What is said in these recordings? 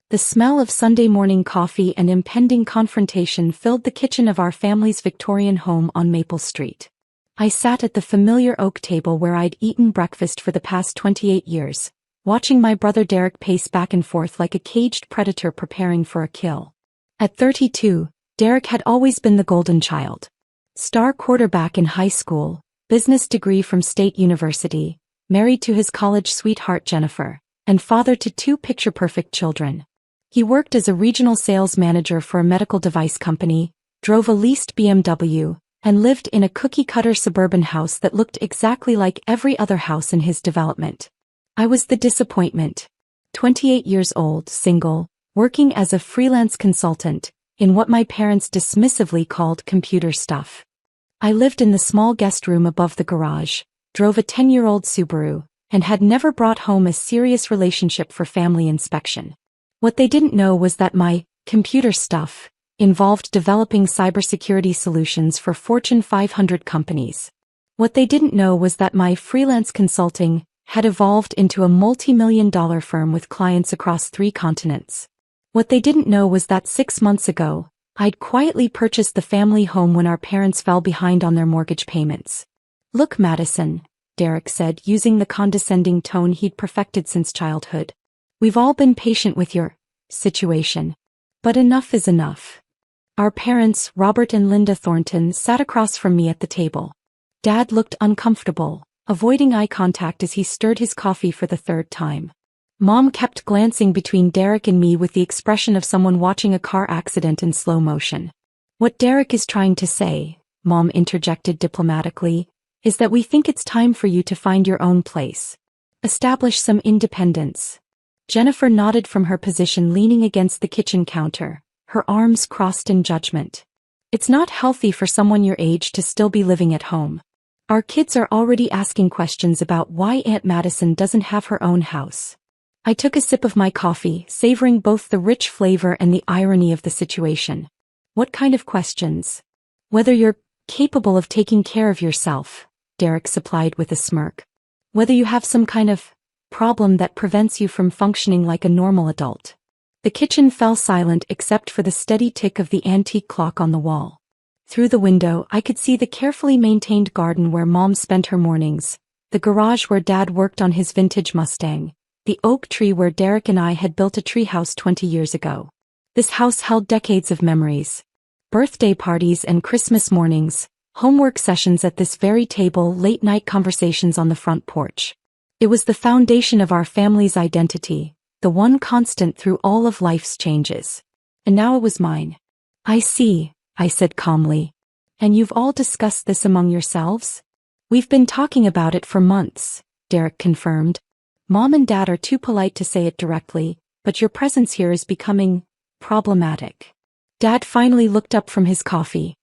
The smell of Sunday morning coffee and impending confrontation filled the kitchen of our family's Victorian home on Maple Street. I sat at the familiar oak table where I'd eaten breakfast for the past 28 years, watching my brother Derek pace back and forth like a caged predator preparing for a kill. At 32, Derek had always been the golden child. Star quarterback in high school, business degree from State University, married to his college sweetheart Jennifer, and father to two picture-perfect children. He worked as a regional sales manager for a medical device company, drove a leased BMW, and lived in a cookie-cutter suburban house that looked exactly like every other house in his development. I was the disappointment. 28 years old, single, working as a freelance consultant, in what my parents dismissively called computer stuff. I lived in the small guest room above the garage, drove a 10-year-old Subaru, and had never brought home a serious relationship for family inspection. What they didn't know was that my computer stuff involved developing cybersecurity solutions for Fortune 500 companies. What they didn't know was that my freelance consulting had evolved into a multi-million-dollar firm with clients across 3 continents. What they didn't know was that 6 months ago, I'd quietly purchased the family home when our parents fell behind on their mortgage payments. "Look, Madison," Derek said, using the condescending tone he'd perfected since childhood. "We've all been patient with your situation. But enough is enough." Our parents, Robert and Linda Thornton, sat across from me at the table. Dad looked uncomfortable, avoiding eye contact as he stirred his coffee for the 3rd time. Mom kept glancing between Derek and me with the expression of someone watching a car accident in slow motion. "What Derek is trying to say," Mom interjected diplomatically, "is that we think it's time for you to find your own place. Establish some independence." Jennifer nodded from her position leaning against the kitchen counter, her arms crossed in judgment. "It's not healthy for someone your age to still be living at home. Our kids are already asking questions about why Aunt Madison doesn't have her own house." I took a sip of my coffee, savoring both the rich flavor and the irony of the situation. "What kind of questions?" "Whether you're capable of taking care of yourself," Derek supplied with a smirk. "Whether you have some kind of problem that prevents you from functioning like a normal adult." The kitchen fell silent except for the steady tick of the antique clock on the wall. Through the window, I could see the carefully maintained garden where Mom spent her mornings, the garage where Dad worked on his vintage Mustang, the oak tree where Derek and I had built a treehouse 20 years ago. This house held decades of memories. Birthday parties and Christmas mornings, homework sessions at this very table, late-night conversations on the front porch. It was the foundation of our family's identity, the one constant through all of life's changes. And now it was mine. "I see," I said calmly. "And you've all discussed this among yourselves?" "We've been talking about it for months," Derek confirmed. "Mom and Dad are too polite to say it directly, but your presence here is becoming problematic." Dad finally looked up from his coffee.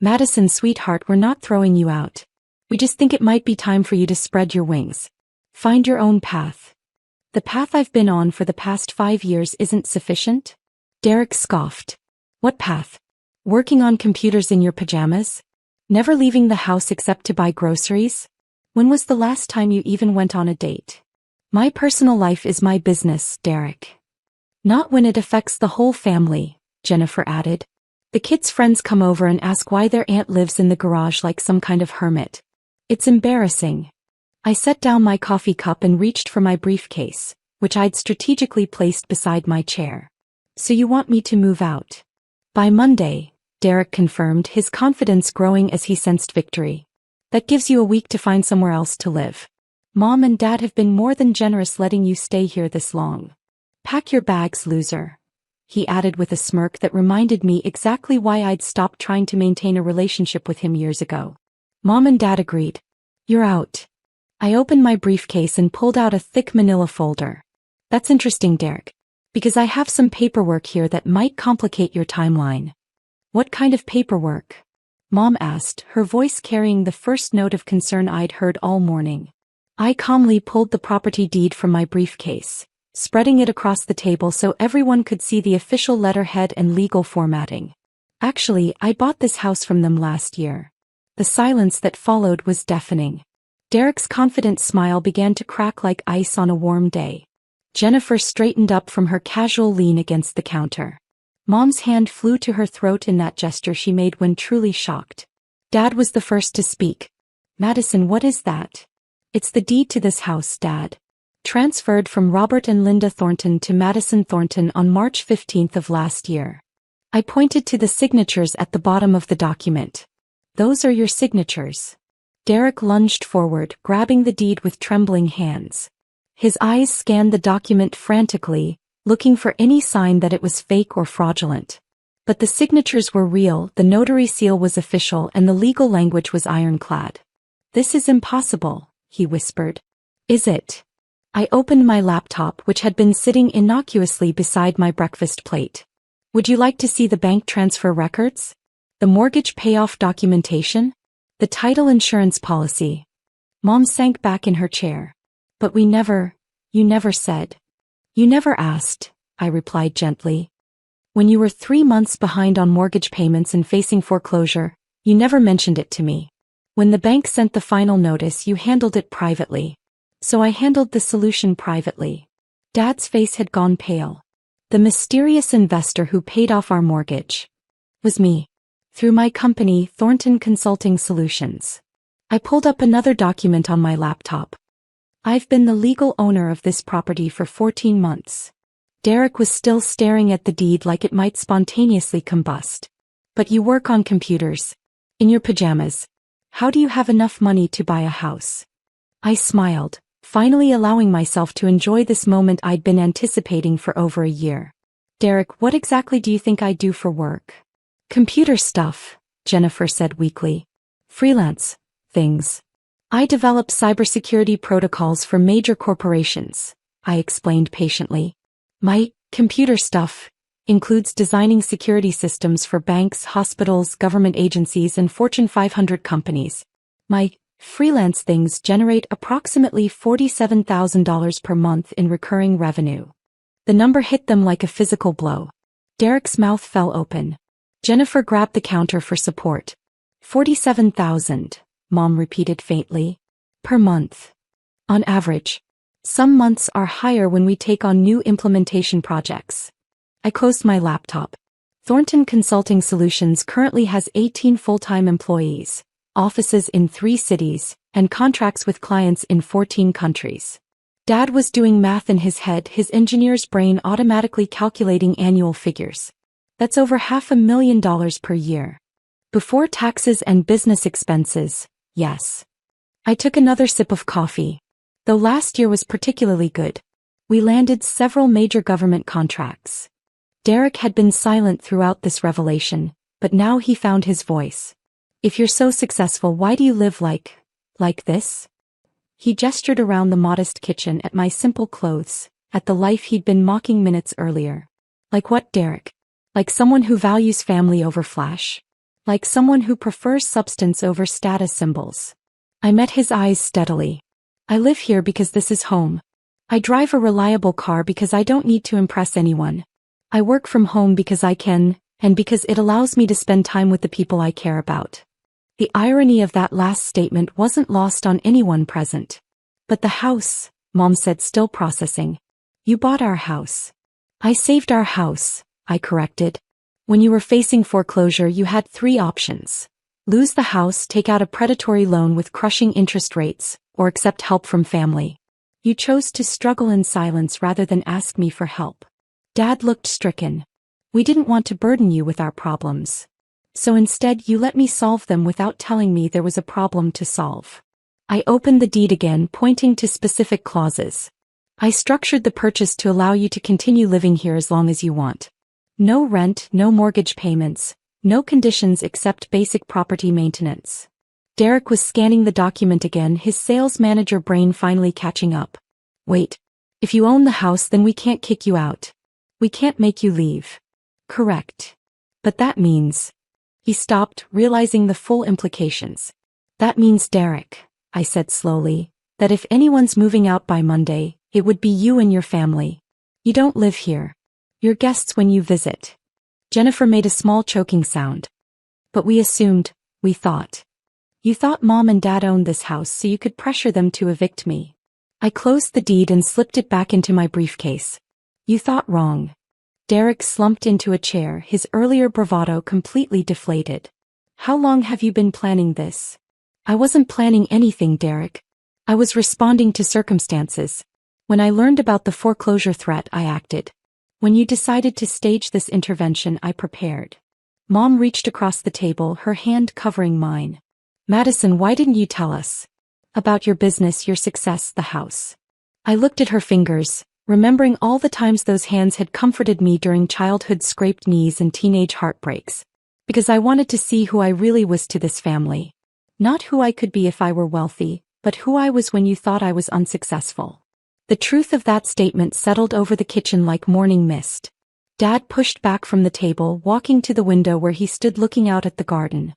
"Madison, sweetheart, we're not throwing you out. We just think it might be time for you to spread your wings. Find your own path." "The path I've been on for the past 5 years isn't sufficient?" Derek scoffed. "What path? Working on computers in your pajamas? Never leaving the house except to buy groceries? When was the last time you even went on a date?" "My personal life is my business, Derek." "Not when it affects the whole family," Jennifer added. "The kids' friends come over and ask why their aunt lives in the garage like some kind of hermit. It's embarrassing." I set down my coffee cup and reached for my briefcase, which I'd strategically placed beside my chair. "So you want me to move out?" "By Monday," Derek confirmed, his confidence growing as he sensed victory. "That gives you a week to find somewhere else to live. Mom and Dad have been more than generous letting you stay here this long. Pack your bags, loser," he added with a smirk that reminded me exactly why I'd stopped trying to maintain a relationship with him years ago. Mom and Dad agreed. "You're out." I opened my briefcase and pulled out a thick manila folder. "That's interesting, Derek, because I have some paperwork here that might complicate your timeline." "What kind of paperwork?" Mom asked, her voice carrying the first note of concern I'd heard all morning. I calmly pulled the property deed from my briefcase, spreading it across the table so everyone could see the official letterhead and legal formatting. "Actually, I bought this house from them last year." The silence that followed was deafening. Derek's confident smile began to crack like ice on a warm day. Jennifer straightened up from her casual lean against the counter. Mom's hand flew to her throat in that gesture she made when truly shocked. Dad was the first to speak. Madison, what is that? It's the deed to this house, Dad. Transferred from Robert and Linda Thornton to Madison Thornton on March 15th of last year. I pointed to the signatures at the bottom of the document. Those are your signatures. Derek lunged forward, grabbing the deed with trembling hands. His eyes scanned the document frantically, looking for any sign that it was fake or fraudulent. But the signatures were real, the notary seal was official, and the legal language was ironclad. This is impossible, he whispered. Is it? I opened my laptop, which had been sitting innocuously beside my breakfast plate. Would you like to see the bank transfer records? The mortgage payoff documentation? The title insurance policy? Mom sank back in her chair. But you never said. You never asked, I replied gently. When you were 3 months behind on mortgage payments and facing foreclosure, you never mentioned it to me. When the bank sent the final notice, you handled it privately. So I handled the solution privately. Dad's face had gone pale. The mysterious investor who paid off our mortgage was me. Through my company, Thornton Consulting Solutions. I pulled up another document on my laptop. I've been the legal owner of this property for 14 months. Derek was still staring at the deed like it might spontaneously combust. But you work on computers. In your pajamas. How do you have enough money to buy a house? I smiled, finally allowing myself to enjoy this moment I'd been anticipating for over a year. Derek, what exactly do you think I do for work? Computer stuff, Jennifer said weakly. Freelance things. I develop cybersecurity protocols for major corporations, I explained patiently. My computer stuff includes designing security systems for banks, hospitals, government agencies, and Fortune 500 companies. My freelance things generate approximately $47,000 per month in recurring revenue. The number hit them like a physical blow. Derek's mouth fell open. Jennifer grabbed the counter for support. 47,000, Mom repeated faintly. Per month. On average. Some months are higher when we take on new implementation projects. I closed my laptop. Thornton Consulting Solutions currently has 18 full-time employees, offices in 3 cities, and contracts with clients in 14 countries. Dad was doing math in his head, his engineer's brain automatically calculating annual figures. That's over $500,000 per year. Before taxes and business expenses, yes. I took another sip of coffee. Though last year was particularly good. We landed several major government contracts. Derek had been silent throughout this revelation, but now he found his voice. If you're so successful, why do you live like this? He gestured around the modest kitchen at my simple clothes, at the life he'd been mocking minutes earlier. Like what, Derek? Like someone who values family over flash? Like someone who prefers substance over status symbols? I met his eyes steadily. I live here because this is home. I drive a reliable car because I don't need to impress anyone. I work from home because I can, and because it allows me to spend time with the people I care about. The irony of that last statement wasn't lost on anyone present. But the house, Mom said, still processing. You bought our house. I saved our house, I corrected. When you were facing foreclosure, you had 3 options. Lose the house, take out a predatory loan with crushing interest rates, or accept help from family. You chose to struggle in silence rather than ask me for help. Dad looked stricken. We didn't want to burden you with our problems. So instead you let me solve them without telling me there was a problem to solve. I opened the deed again, pointing to specific clauses. I structured the purchase to allow you to continue living here as long as you want. No rent, no mortgage payments, no conditions except basic property maintenance. Derek was scanning the document again, his sales manager brain finally catching up. Wait. If you own the house, then we can't kick you out. We can't make you leave. Correct. But that means... He stopped, realizing the full implications. That means, Derek, I said slowly, that if anyone's moving out by Monday, it would be you and your family. You don't live here. You're guests when you visit. Jennifer made a small choking sound. But we assumed, we thought. You thought Mom and Dad owned this house so you could pressure them to evict me. I closed the deed and slipped it back into my briefcase. You thought wrong. Derek slumped into a chair, his earlier bravado completely deflated. How long have you been planning this? I wasn't planning anything, Derek. I was responding to circumstances. When I learned about the foreclosure threat, I acted. When you decided to stage this intervention, I prepared. Mom reached across the table, her hand covering mine. Madison, why didn't you tell us? About your business, your success, the house. I looked at her fingers, remembering all the times those hands had comforted me during childhood's scraped knees and teenage heartbreaks. Because I wanted to see who I really was to this family. Not who I could be if I were wealthy, but who I was when you thought I was unsuccessful. The truth of that statement settled over the kitchen like morning mist. Dad pushed back from the table, walking to the window where he stood looking out at the garden.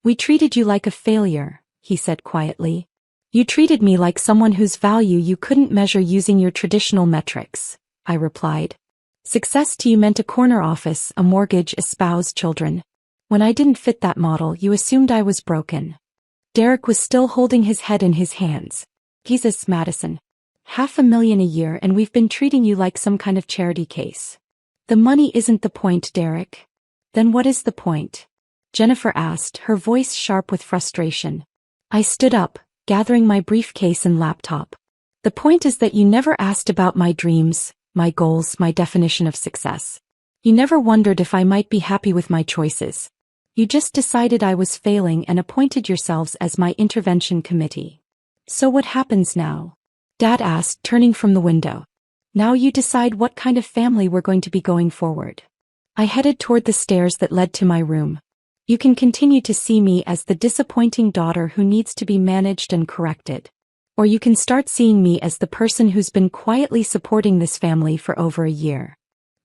We treated you like a failure, he said quietly. You treated me like someone whose value you couldn't measure using your traditional metrics, I replied. Success to you meant a corner office, a mortgage, a spouse, children. When I didn't fit that model, you assumed I was broken. Derek was still holding his head in his hands. Jesus, Madison. $500,000 a year and we've been treating you like some kind of charity case. The money isn't the point, Derek. Then what is the point? Jennifer asked, her voice sharp with frustration. I stood up, gathering my briefcase and laptop. The point is that you never asked about my dreams, my goals, my definition of success. You never wondered if I might be happy with my choices. You just decided I was failing and appointed yourselves as my intervention committee. So what happens now? Dad asked, turning from the window. Now you decide what kind of family we're going to be going forward. I headed toward the stairs that led to my room. You can continue to see me as the disappointing daughter who needs to be managed and corrected. Or you can start seeing me as the person who's been quietly supporting this family for over a year.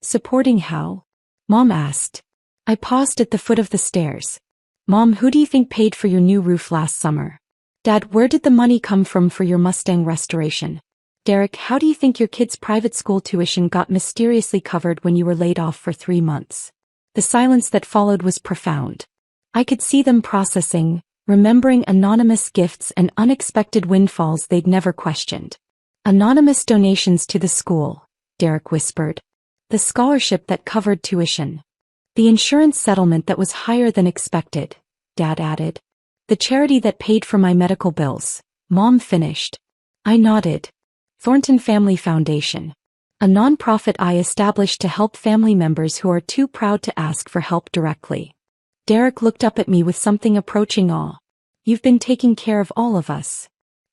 Supporting how? Mom asked. I paused at the foot of the stairs. Mom, who do you think paid for your new roof last summer? Dad, where did the money come from for your Mustang restoration? Derek, how do you think your kid's private school tuition got mysteriously covered when you were laid off for 3 months? The silence that followed was profound. I could see them processing, remembering anonymous gifts and unexpected windfalls they'd never questioned. Anonymous donations to the school, Derek whispered. The scholarship that covered tuition. The insurance settlement that was higher than expected, Dad added. The charity that paid for my medical bills, Mom finished. I nodded. Thornton Family Foundation. A nonprofit I established to help family members who are too proud to ask for help directly. Derek looked up at me with something approaching awe. You've been taking care of all of us.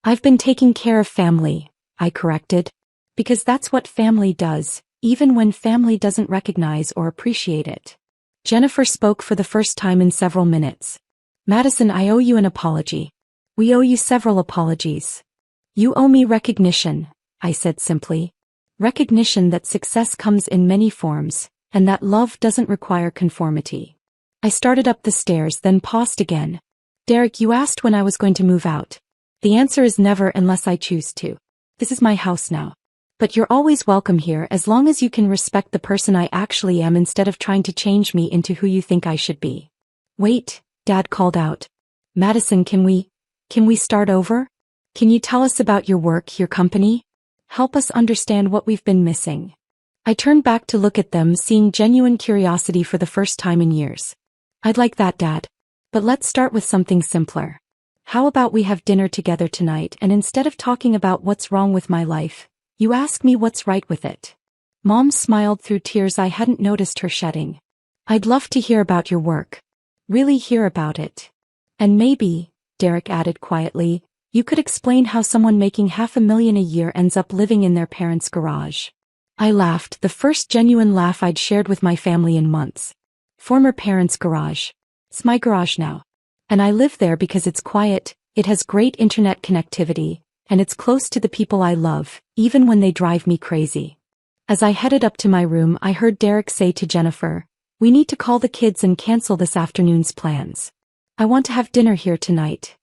I've been taking care of family, I corrected. Because that's what family does, even when family doesn't recognize or appreciate it. Jennifer spoke for the first time in several minutes. Madison, I owe you an apology. We owe you several apologies. You owe me recognition, I said simply. Recognition that success comes in many forms, and that love doesn't require conformity. I started up the stairs, then paused again. Derek, you asked when I was going to move out. The answer is never unless I choose to. This is my house now. But you're always welcome here as long as you can respect the person I actually am instead of trying to change me into who you think I should be. Wait, Dad called out. Madison, can we start over? Can you tell us about your work, your company? Help us understand what we've been missing. I turned back to look at them, seeing genuine curiosity for the first time in years. I'd like that, Dad. But let's start with something simpler. How about we have dinner together tonight and instead of talking about what's wrong with my life, you ask me what's right with it. Mom smiled through tears I hadn't noticed her shedding. I'd love to hear about your work. Really hear about it. And maybe, Derek added quietly, you could explain how someone making $500,000 a year ends up living in their parents' garage. I laughed, the first genuine laugh I'd shared with my family in months. Former parents' garage. It's my garage now. And I live there because it's quiet, it has great internet connectivity, and it's close to the people I love, even when they drive me crazy. As I headed up to my room, I heard Derek say to Jennifer, we need to call the kids and cancel this afternoon's plans. I want to have dinner here tonight.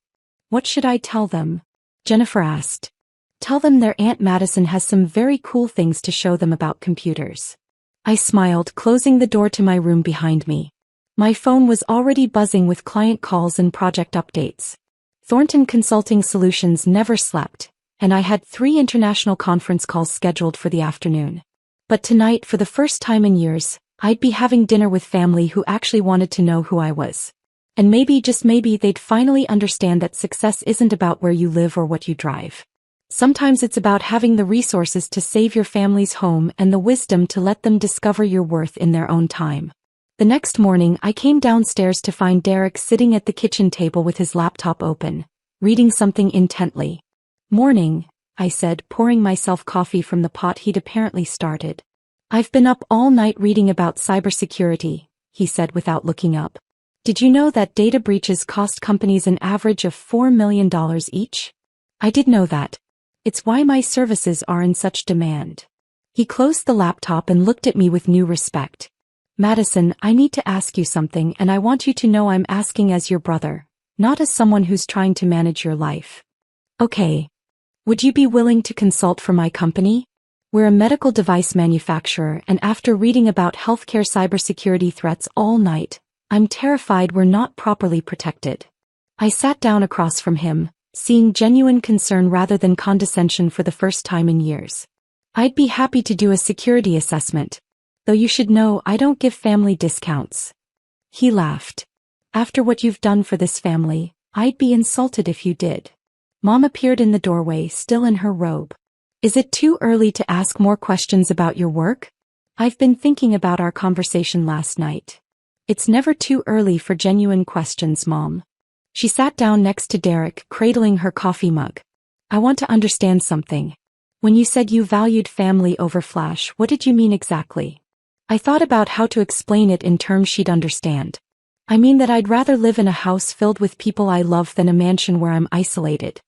What should I tell them? Jennifer asked. Tell them their Aunt Madison has some very cool things to show them about computers. I smiled, closing the door to my room behind me. My phone was already buzzing with client calls and project updates. Thornton Consulting Solutions never slept, and I had 3 international conference calls scheduled for the afternoon. But tonight, for the first time in years, I'd be having dinner with family who actually wanted to know who I was. And maybe, just maybe, they'd finally understand that success isn't about where you live or what you drive. Sometimes it's about having the resources to save your family's home and the wisdom to let them discover your worth in their own time. The next morning, I came downstairs to find Derek sitting at the kitchen table with his laptop open, reading something intently. "Morning," I said, pouring myself coffee from the pot he'd apparently started. "I've been up all night reading about cybersecurity," he said without looking up. "Did you know that data breaches cost companies an average of $4 million each?" "I did know that. It's why my services are in such demand." He closed the laptop and looked at me with new respect. "Madison, I need to ask you something, and I want you to know I'm asking as your brother, not as someone who's trying to manage your life." "Okay. Would you be willing to consult for my company? We're a medical device manufacturer, and after reading about healthcare cybersecurity threats all night, I'm terrified we're not properly protected." I sat down across from him, seeing genuine concern rather than condescension for the first time in years. "I'd be happy to do a security assessment, though you should know I don't give family discounts." He laughed. "After what you've done for this family, I'd be insulted if you did." Mom appeared in the doorway, still in her robe. "Is it too early to ask more questions about your work? I've been thinking about our conversation last night." "It's never too early for genuine questions, Mom." She sat down next to Derek, cradling her coffee mug. "I want to understand something. When you said you valued family over flash, what did you mean exactly?" I thought about how to explain it in terms she'd understand. "I mean that I'd rather live in a house filled with people I love than a mansion where I'm isolated.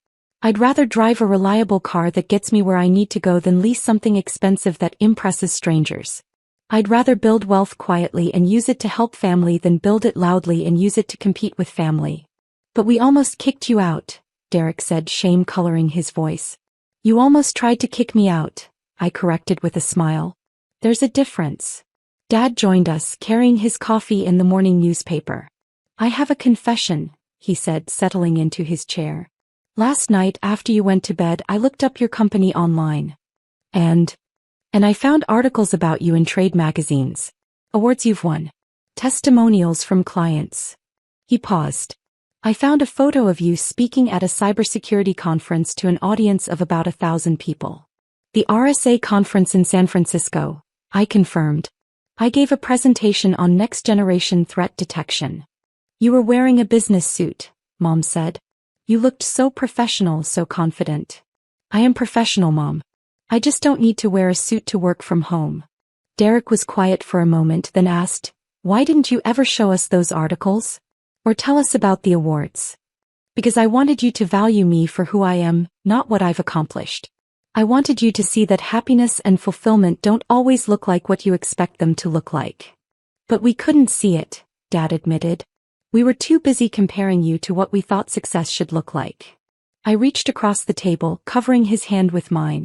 I'd rather drive a reliable car that gets me where I need to go than lease something expensive that impresses strangers. I'd rather build wealth quietly and use it to help family than build it loudly and use it to compete with family." "But we almost kicked you out," Derek said, shame coloring his voice. "You almost tried to kick me out," I corrected with a smile. "There's a difference." Dad joined us, carrying his coffee and the morning newspaper. "I have a confession," he said, settling into his chair. "Last night after you went to bed, I looked up your company online. And I found articles about you in trade magazines. Awards you've won. Testimonials from clients." He paused. "I found a photo of you speaking at a cybersecurity conference to an audience of about 1,000 people. The RSA conference in San Francisco," I confirmed. "I gave a presentation on next-generation threat detection." "You were wearing a business suit," Mom said. "You looked so professional, so confident." "I am professional, Mom. I just don't need to wear a suit to work from home." Derek was quiet for a moment, then asked, "Why didn't you ever show us those articles? Or tell us about the awards?" "Because I wanted you to value me for who I am, not what I've accomplished. I wanted you to see that happiness and fulfillment don't always look like what you expect them to look like." "But we couldn't see it," Dad admitted. "We were too busy comparing you to what we thought success should look like." I reached across the table, covering his hand with mine.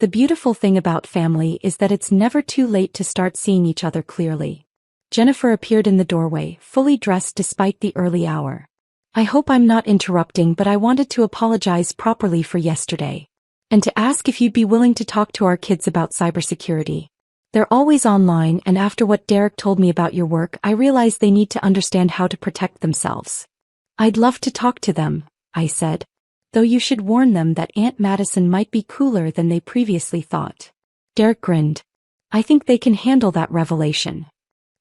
"The beautiful thing about family is that it's never too late to start seeing each other clearly." Jennifer appeared in the doorway, fully dressed despite the early hour. "I hope I'm not interrupting, but I wanted to apologize properly for yesterday. And to ask if you'd be willing to talk to our kids about cybersecurity. They're always online, and after what Derek told me about your work, I realize they need to understand how to protect themselves." "I'd love to talk to them," I said. "Though you should warn them that Aunt Madison might be cooler than they previously thought." Derek grinned. "I think they can handle that revelation."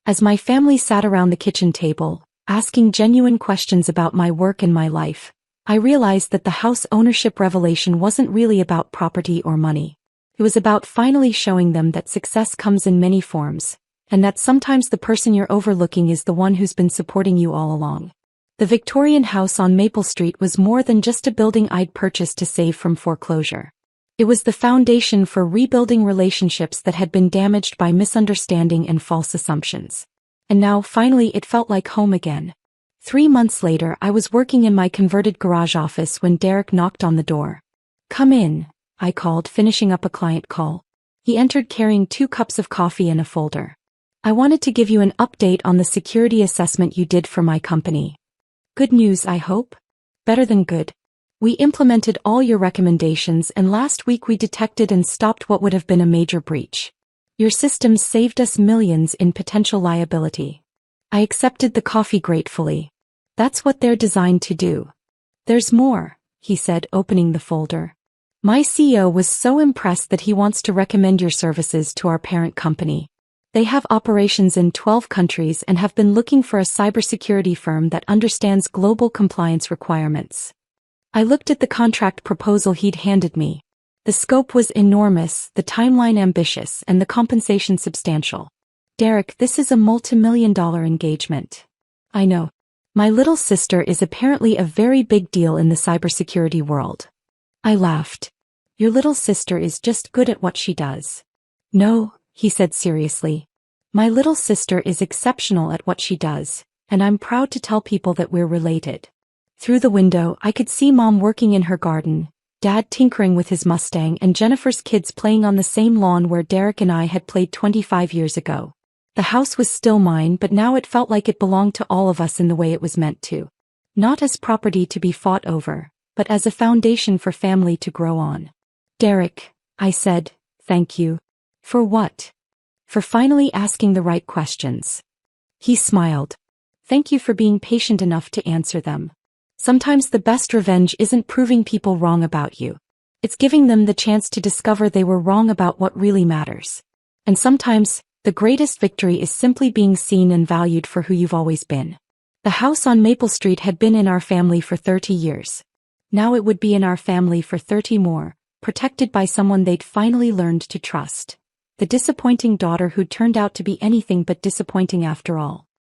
As my family sat around the kitchen table, asking genuine questions about my work and my life, I realized that the house ownership revelation wasn't really about property or money. It was about finally showing them that success comes in many forms, and that sometimes the person you're overlooking is the one who's been supporting you all along. The Victorian house on Maple Street was more than just a building I'd purchased to save from foreclosure. It was the foundation for rebuilding relationships that had been damaged by misunderstanding and false assumptions. And now, finally, it felt like home again. 3 months later, I was working in my converted garage office when Derek knocked on the door. "Come in," I called, finishing up a client call. He entered carrying 2 cups of coffee and a folder. "I wanted to give you an update on the security assessment you did for my company." "Good news, I hope?" "Better than good. We implemented all your recommendations and last week we detected and stopped what would have been a major breach. Your systems saved us millions in potential liability. I accepted the coffee gratefully. That's what they're designed to do. There's more, he said, opening the folder. My CEO was so impressed that he wants to recommend your services to our parent company. They have operations in 12 countries and have been looking for a cybersecurity firm that understands global compliance requirements. I looked at the contract proposal he'd handed me. The scope was enormous, the timeline ambitious, and the compensation substantial. Derek, this is a multi-million-dollar engagement. I know. My little sister is apparently a very big deal in the cybersecurity world. I laughed. Your little sister is just good at what she does. No, he said seriously. My little sister is exceptional at what she does, and I'm proud to tell people that we're related. Through the window, I could see Mom working in her garden, Dad tinkering with his Mustang, and Jennifer's kids playing on the same lawn where Derek and I had played 25 years ago. The house was still mine, but now it felt like it belonged to all of us in the way it was meant to. Not as property to be fought over, but as a foundation for family to grow on. Derek, I said, thank you. For what? For finally asking the right questions. He smiled. Thank you for being patient enough to answer them. Sometimes the best revenge isn't proving people wrong about you. It's giving them the chance to discover they were wrong about what really matters. And sometimes, the greatest victory is simply being seen and valued for who you've always been. The house on Maple Street had been in our family for 30 years. Now it would be in our family for 30 more, protected by someone they'd finally learned to trust. The disappointing daughter who'd turned out to be anything but disappointing after all.